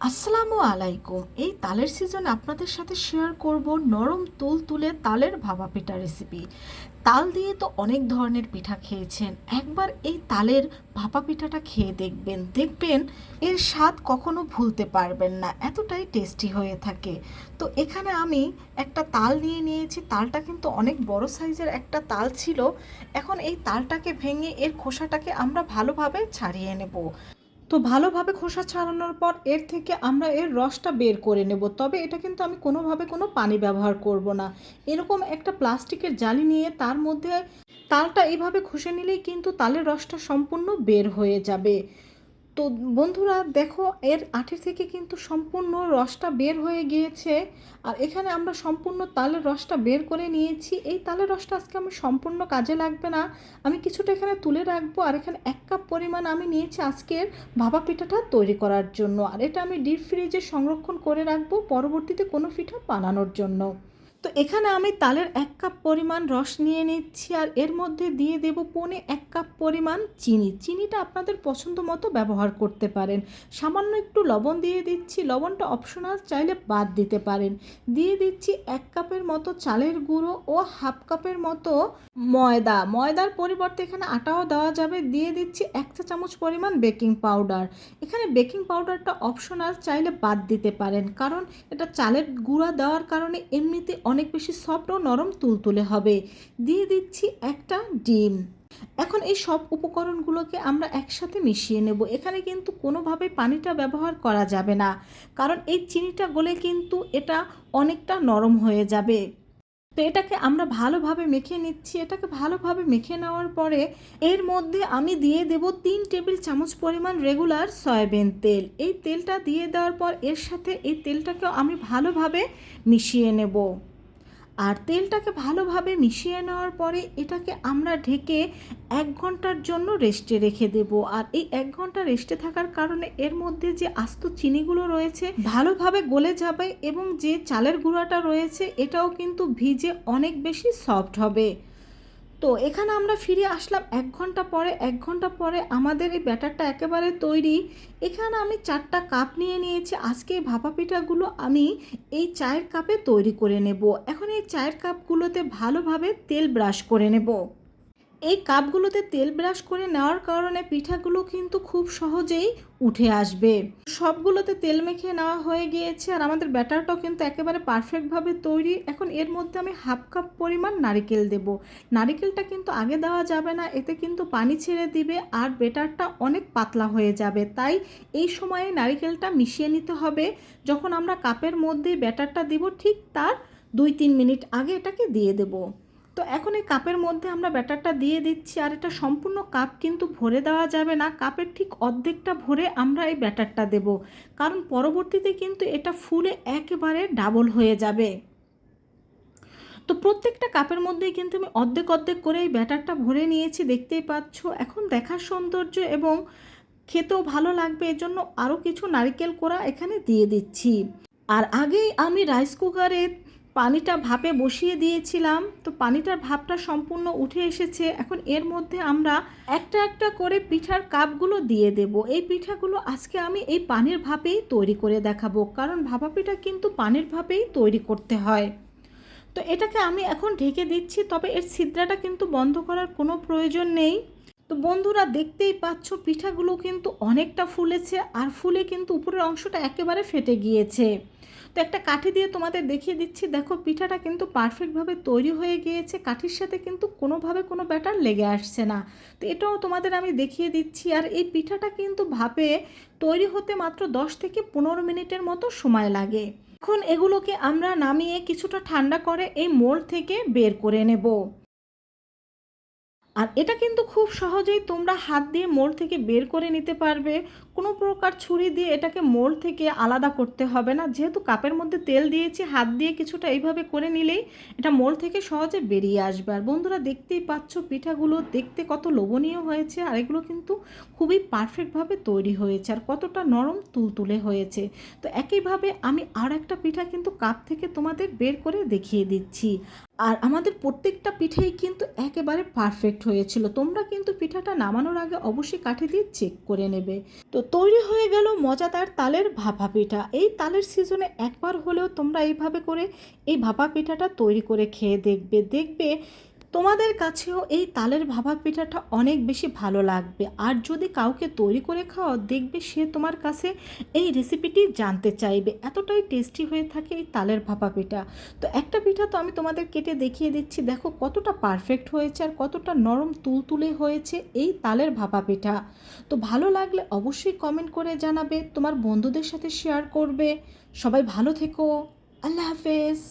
আসসালামু আলাইকুম। এই তালের সিজনে আপনাদের সাথে শেয়ার করব নরম তুলতুলে তালের ভাপা পিঠা রেসিপি। তাল দিয়ে তো অনেক ধরনের পিঠা খেয়েছেন, একবার এই তালের ভাপা পিঠাটা খেয়ে দেখবেন, দেখবেন এর স্বাদ কখনো ভুলতে পারবেন না, এতটাই টেস্টি হয়ে থাকে। তো এখানে আমি একটা তাল নিয়ে নিয়েছি। তালটা কিন্তু অনেক বড় সাইজের একটা তাল ছিল। এখন এই তালটাকে ভেঙে এর খোসাটাকে আমরা ভালোভাবে ছাড়িয়ে নেব। তো ভালোভাবে খোসা ছাড়ানোর পর এর থেকে আমরা এর রসটা বের করে নেব। তবে এটা কিন্তু আমি কোনোভাবে কোনো পানি ব্যবহার করব না। এরকম একটা প্লাস্টিকের জালি নিয়ে তার মধ্যে তালটা এইভাবে ঘষে নিলেই কিন্তু তালের রসটা সম্পূর্ণ বের হয়ে যাবে। তো বন্ধুরা দেখো, এর আঠি থেকে কিন্তু সম্পূর্ণ রসটা বের হয়ে গিয়েছে। আর এখানে আমরা সম্পূর্ণ তালের রসটা বের করে নিয়েছি। এই তালের রসটা আজকে আমি সম্পূর্ণ কাজে লাগবে না, আমি কিছুটা এখানে তুলে রাখবো। আর এখানে 1 কাপ পরিমাণ আমি নিয়েছি আজকের ভাপা পিঠাটা তৈরি করার জন্য। আর এটা আমি ডিপ ফ্রিজে সংরক্ষণ করে রাখবো পরবর্তীতে কোনো পিঠা বানানোর জন্য। তো এখানে আমি তালের 1 কাপ পরিমাণ রস নিয়ে নিচ্ছি। আর এর মধ্যে দিয়ে দেব 1.25 কাপ পরিমাণ চিনি। চিনিটা আপনাদের পছন্দ মতো ব্যবহার করতে পারেন। সামান্য একটু লবণ দিয়ে দিচ্ছি, লবণটা অপশনাল, চাইলে বাদ দিতে পারেন। দিয়ে দিচ্ছি 1 কাপের মতো চালের গুঁড়ো ও 1/2 কাপের মতো ময়দা। ময়দার পরিবর্তে এখানে আটাও দেওয়া যাবে। দিয়ে দিচ্ছি 1 চা চামচ পরিমাণ বেকিং পাউডার। এখানে বেকিং পাউডারটা অপশনাল, চাইলে বাদ দিতে পারেন, কারণ এটা চালের গুঁড়া দেওয়ার কারণে এমনিতে অনেক বেশি সফট ও নরম তুলতুলে হবে। দিয়ে দিচ্ছি একটা ডিম। এখন এই সব উপকরণগুলোকে আমরা একসাথে মিশিয়ে নেব। এখানে কিন্তু কোনোভাবে পানিটা ব্যবহার করা যাবে না, কারণ এই চিনিটা গলে কিন্তু এটা অনেকটা নরম হয়ে যাবে। তো এটাকে আমরা ভালোভাবে মেখে নিচ্ছি। এটাকে ভালোভাবে মেখে নেওয়ার পরে এর মধ্যে আমি দিয়ে দেব 3 টেবিল চামচ পরিমাণ রেগুলার সয়াবিন তেল। এই তেলটা দিয়ে দেওয়ার পর এর সাথে এই তেলটাকেও আমি ভালোভাবে মিশিয়ে নেব। আর তেলটাকে ভালোভাবে মিশিয়ে নেওয়ার পরে এটাকে আমরা ঢেকে 1 ঘন্টার জন্য রেস্টে রেখে দেব। আর এই 1 ঘন্টা রেস্টে থাকার কারণে এর মধ্যে যে আস্ত চিনিগুলো রয়েছে ভালোভাবে গলে যাবে, এবং যে চালের গুঁড়াটা রয়েছে এটাও কিন্তু ভিজে অনেক বেশি সফট হবে। তো এখানে আমরা ফিরে আসলাম 1 ঘন্টা পরে। 1 ঘন্টা পরে আমাদের এই ব্যাটারটা একেবারে তৈরি। এখানে আমি 4টা কাপ নিয়ে নিয়েছি। আজকে এই ভাপা পিঠাগুলো আমি এই চায়ের কাপে তৈরি করে নেব। এখন এই চায়ের কাপগুলোতে ভালোভাবে তেল ব্রাশ করে নেব। এই কাপগুলোতে তেল ব্রাশ করে নেওয়ার কারণে পিঠাগুলো কিন্তু খুব সহজেই উঠে আসবে। সবগুলোতে তেল মেখে নেওয়া হয়ে গিয়েছে, আর আমাদের ব্যাটারটাও কিন্তু একেবারে পারফেক্টভাবে তৈরি। এখন এর মধ্যে আমি 1/2 কাপ পরিমাণ নারিকেল দেব। নারিকেলটা কিন্তু আগে দেওয়া যাবে না, এতে কিন্তু পানি ছেড়ে দিবে আর ব্যাটারটা অনেক পাতলা হয়ে যাবে। তাই এই সময়ে নারিকেলটা মিশিয়ে নিতে হবে। যখন আমরা কাপের মধ্যে ব্যাটারটা দিব ঠিক তার 2-3 মিনিট আগে এটাকে দিয়ে দেব। তো এখন এই কাপের মধ্যে আমরা ব্যাটারটা দিয়ে দিচ্ছি। আর এটা সম্পূর্ণ কাপ কিন্তু ভরে দেওয়া যাবে না, কাপের ঠিক অর্ধেকটা ভরে আমরা এই ব্যাটারটা দেব, কারণ পরবর্তীতে কিন্তু এটা ফুলে একেবারে ডাবল হয়ে যাবে। তো প্রত্যেকটা কাপের মধ্যেই কিন্তু আমি অর্ধেক অর্ধেক করে এই ব্যাটারটা ভরে নিয়েছি, দেখতেই পাচ্ছ। এখন দেখার সৌন্দর্য এবং খেতেও ভালো লাগবে এজন্য আরও কিছু নারকেল কোড়া এখানে দিয়ে দিচ্ছি। আর আগেই আমি রাইস কুকারে পানিটা ভাপে বসিয়ে দিয়েছিলাম। তো পানিটার ভাপটা সম্পূর্ণ উঠে এসেছে। এখন এর মধ্যে আমরা একটা একটা করে পিঠার কাপগুলো দিয়ে দেব। এই পিঠাগুলো আজকে আমি এই পানির ভাপেই তৈরি করে দেখাবো, কারণ ভাপা পিঠা কিন্তু পানির ভাপেই তৈরি করতে হয়। তো এটাকে আমি এখন ঢেকে দিচ্ছি, তবে এর ছিদ্রাটা কিন্তু বন্ধ করার কোনো প্রয়োজন নেই। তো বন্ধুরা দেখতেই পাচ্ছ পিঠাগুলো কিন্তু অনেকটা ফুলেছে, আর ফুলে কিন্তু উপরের অংশটা একেবারে ফেটে গিয়েছে। তো একটা কাঠি দিয়ে তোমাদের দেখিয়ে দিচ্ছি, দেখো পিঠাটা কিন্তু পারফেক্টভাবে তৈরি হয়ে গিয়েছে। কাঠির সাথে কিন্তু কোনোভাবে কোনো ব্যাটার লেগে আসছে না। তো এটাও তোমাদের আমি দেখিয়ে দিচ্ছি। আর এই পিঠাটা কিন্তু ভাপে তৈরি হতে মাত্র 10 থেকে 15 মিনিটের মতো সময় লাগে। এখন এগুলোকে আমরা নামিয়ে কিছুটা ঠান্ডা করে এই মোল্ড থেকে বের করে নেব। আর এটা কিন্তু খুব সহজেই তোমরা হাত দিয়ে মোল্ড থেকে বের করে নিতে পারবে। কোনো প্রকার ছুরি দিয়ে এটাকে মোল্ড থেকে আলাদা করতে হবে না, যেহেতু কাপের মধ্যে তেল দিয়েছি। হাত দিয়ে কিছুটা এইভাবে করে নিলেই এটা মোল্ড থেকে সহজে বেরিয়ে আসবে। আর বন্ধুরা দেখতেই পাচ্ছ পিঠাগুলো দেখতে কত লোভনীয় হয়েছে, আর এগুলো কিন্তু খুবই পারফেক্টভাবে তৈরি হয়েছে, আর কতটা নরম তুলতুলে হয়েছে। তো একইভাবে আমি আর একটা পিঠা কিন্তু কাপ থেকে তোমাদের বের করে দেখিয়ে দিচ্ছি। আর আমাদের প্রত্যেকটা পিঠাই কিন্তু একেবারে পারফেক্ট হয়েছিল। তোমরা কিন্তু পিঠাটা নামানোর আগে অবশ্যই কাঠি দিয়ে চেক করে নেবে। তো তৈরি হয়ে গেল মজাদার তালের ভাপা পিঠা। এই তালের সিজনে একবার হলেও তোমরা এইভাবে করে এই ভাপা পিঠাটা তৈরি করে খেয়ে দেখবে। দেখবে তোমাদের কাছেও এই তালের ভাপা পিঠাটা অনেক বেশি ভালো লাগবে। আর যদি কাউকে তৈরি করে খাও, দেখবে সে তোমার কাছে এই রেসিপিটি জানতে চাইবে। এতটাই টেস্টি হয়ে থাকে এই তালের ভাপা পিঠা। তো একটা পিঠা তো আমি তোমাদের কেটে দেখিয়ে দিচ্ছি, দেখো কতটা পারফেক্ট হয়েছে আর কতটা নরম তুলতুলে হয়েছে এই তালের ভাপা পিঠা। তো ভালো লাগলে অবশ্যই কমেন্ট করে জানাবে, তোমার বন্ধুদের সাথে শেয়ার করবে। সবাই ভালো থেকো। আল্লাহ হাফেজ।